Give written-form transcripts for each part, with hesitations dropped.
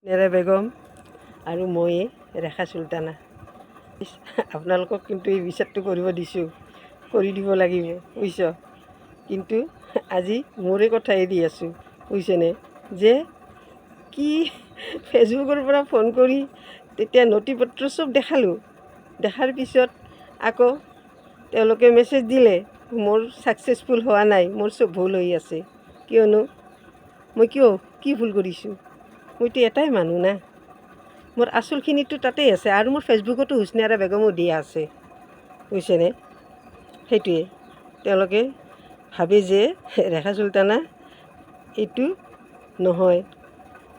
নেৰা বেগম আৰু ময়ে ৰেখা চুলতানা। আপোনালোকক কিন্তু এই বিচাৰটো কৰিব দিছোঁ, কৰি দিব লাগিব বুজিছ। কিন্তু আজি মোৰে কথাই দি আছোঁ বুজিছেনে, যে কি ফেচবুকৰ পৰা ফোন কৰি তেতিয়া নথি পত্ৰ চব দেখালোঁ। দেখাৰ পিছত আকৌ তেওঁলোকে মেছেজ দিলে মোৰ ছাকচেছফুল হোৱা নাই, মোৰ চব ভুল হৈ আছে। কিয়নো মই কি ভুল কৰিছোঁ? মইতো এটাই মানুহ না, মোৰ আচলখিনিতো তাতেই আছে আৰু মোৰ ফেচবুকতো হুচনেৰা বেগমো দিয়া আছে বুজিছেনে। সেইটোৱে তেওঁলোকে ভাবে যে ৰেখা চুলতানা এইটো নহয়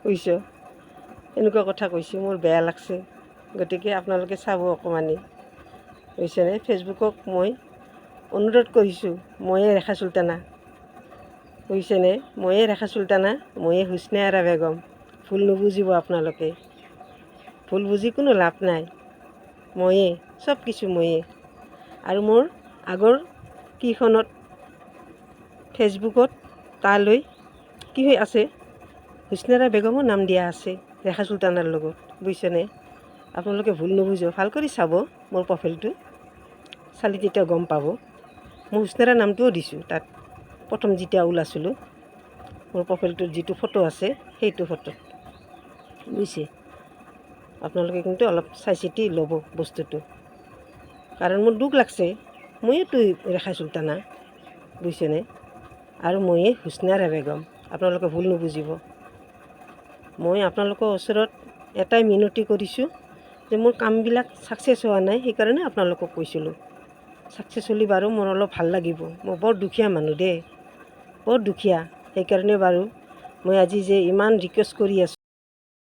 বুজিছ। এনেকুৱা কথা কৈছোঁ, মোৰ বেয়া লাগছে। গতিকে আপোনালোকে চাব অকণমানি বুজিছেনে। ফেচবুকক মই অনুৰোধ কৰিছোঁ, ময়ে ৰেখা চুলতানা বুজিছেনে, ময়ে ৰেখা চুলতানা, ময়ে হুচনেৰা বেগম। ভুল নুবুজিব আপোনালোকে, ভুল বুজি কোনো লাভ নাই। ময়ে চব কিছু ময়ে। আৰু মোৰ আগৰ কিখনত ফেচবুকত তালৈ কি হৈ আছে, হুচনেৰা বেগমৰ নাম দিয়া আছে ৰেখা চুলতানাৰ লগত বুজিছেনে। আপোনালোকে ভুল নুবুজিব, ভাল কৰি চাব মোৰ প্ৰফাইলটো, চালি তেতিয়া গম পাব। মই হুচনেৰা নামটোও দিছোঁ তাত, প্ৰথম যেতিয়া ওলাইছিলোঁ মোৰ প্ৰফাইলটোত যিটো ফটো আছে সেইটো ফটোত বুজিছে। আপোনালোকে কিন্তু অলপ চাই চিতি ল'ব বস্তুটো, কাৰণ মোৰ দুখ লাগছে। ময়েতো ৰেখা চুলতানা বুজিছেনে, আৰু ময়ে হুচনেৰা বেগম। আপোনালোকে ভুল নুবুজিব। মই আপোনালোকৰ ওচৰত এটাই মিনতি কৰিছোঁ যে মোৰ কামবিলাক ছাকচেছ হোৱা নাই, সেইকাৰণে আপোনালোকক কৈছিলোঁ। ছাকচেছ হ'লে বাৰু মোৰ অলপ ভাল লাগিব। মই বৰ দুখীয়া মানুহ দেই, বৰ দুখীয়া। সেইকাৰণে বাৰু মই আজি যে ইমান ৰিকুৱেষ্ট কৰি আছোঁ